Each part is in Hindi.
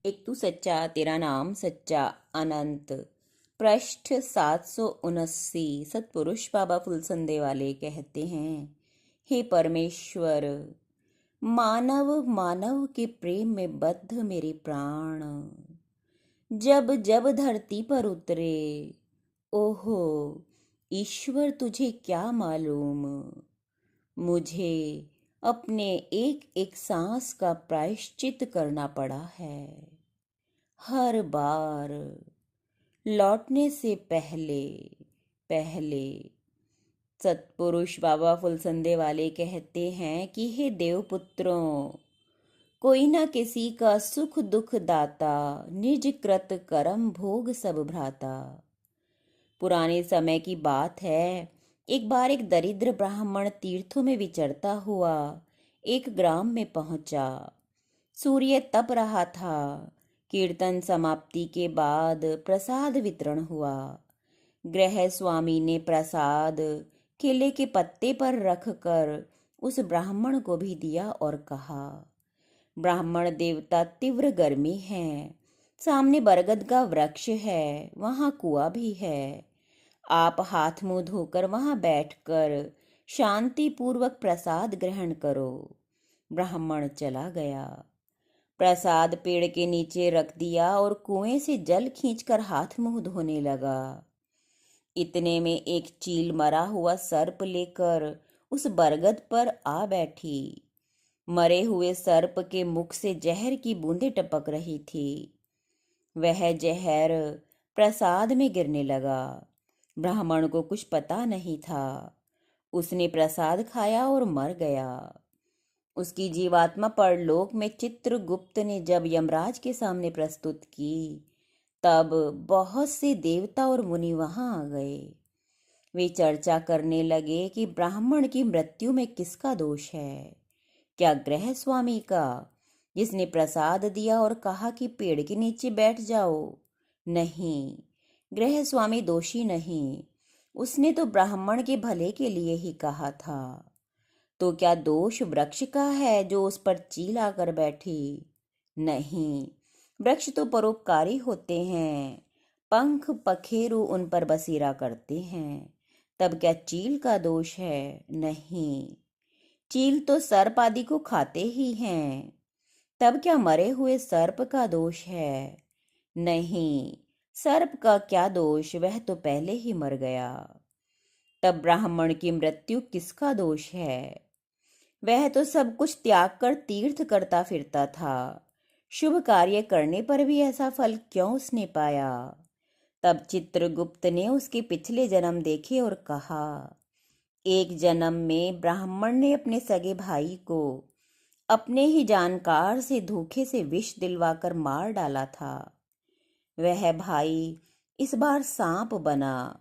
एक तू सच्चा तेरा नाम सच्चा अनंत। पृष्ठ 779। सतपुरुष बाबा फुलसंदे वाले कहते हैं, हे परमेश्वर, मानव मानव के प्रेम में बद्ध मेरे प्राण जब जब धरती पर उतरे, ओहो ईश्वर तुझे क्या मालूम, मुझे अपने एक एक सांस का प्रायश्चित करना पड़ा है। हर बार लौटने से पहले पहले। सतपुरुष बाबा फुलसंदे वाले कहते हैं कि हे देवपुत्रों, कोई न किसी का सुख दुख दाता, निज कृत कर्म भोग सब भ्राता। पुराने समय की बात है, एक बार एक दरिद्र ब्राह्मण तीर्थों में विचरता हुआ एक ग्राम में पहुंचा। सूर्य तप रहा था। कीर्तन समाप्ति के बाद प्रसाद वितरण हुआ। गृह स्वामी ने प्रसाद केले के पत्ते पर रखकर उस ब्राह्मण को भी दिया और कहा, ब्राह्मण देवता, तीव्र गर्मी है, सामने बरगद का वृक्ष है, वहां कुआं भी है, आप हाथ मुंह धोकर वहां बैठकर शांतिपूर्वक प्रसाद ग्रहण करो। ब्राह्मण चला गया। प्रसाद पेड़ के नीचे रख दिया और कुएं से जल खींचकर हाथ मुंह धोने लगा। इतने में एक चील मरा हुआ सर्प लेकर उस बरगद पर आ बैठी। मरे हुए सर्प के मुख से जहर की बूंदें टपक रही थी। वह जहर प्रसाद में गिरने लगा। ब्राह्मण को कुछ पता नहीं था। उसने प्रसाद खाया और मर गया। उसकी जीवात्मा परलोक में चित्रगुप्त ने जब यमराज के सामने प्रस्तुत की, तब बहुत से देवता और मुनि वहां आ गए। वे चर्चा करने लगे कि ब्राह्मण की मृत्यु में किसका दोष है। क्या गृह स्वामी का, जिसने प्रसाद दिया और कहा कि पेड़ के नीचे बैठ जाओ? नहीं, गृह स्वामी दोषी नहीं, उसने तो ब्राह्मण के भले के लिए ही कहा था। तो क्या दोष वृक्ष का है जो उस पर चील आकर बैठी? नहीं, वृक्ष तो परोपकारी होते हैं, पंख पखेरु उन पर बसेरा करते हैं। तब क्या चील का दोष है? नहीं, चील तो सर्प आदि को खाते ही हैं। तब क्या मरे हुए सर्प का दोष है? नहीं, सर्प का क्या दोष, वह तो पहले ही मर गया। तब ब्राह्मण की मृत्यु किसका दोष है? वह तो सब कुछ त्याग कर तीर्थ करता फिरता था। शुभ कार्य करने पर भी ऐसा फल क्यों उसने पाया? तब चित्रगुप्त ने उसके पिछले जन्म देखे और कहा, एक जन्म में ब्राह्मण ने अपने सगे भाई को अपने ही जानकार से धोखे से विष दिलवाकर मार डाला था। वह भाई इस बार सांप बना।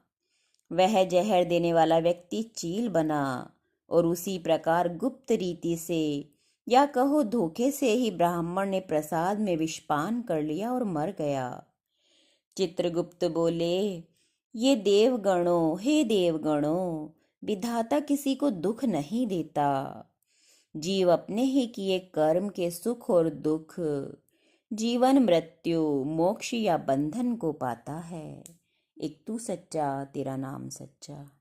वह जहर देने वाला व्यक्ति चील बना और उसी प्रकार गुप्त रीति से या कहो धोखे से ही ब्राह्मण ने प्रसाद में विषपान कर लिया और मर गया। चित्रगुप्त बोले, ये देवगणों, हे देवगणों, विधाता किसी को दुख नहीं देता। जीव अपने ही किए कर्म के सुख और दुख, जीवन मृत्यु, मोक्ष या बंधन को पाता है। एक तू सच्चा तेरा नाम सच्चा।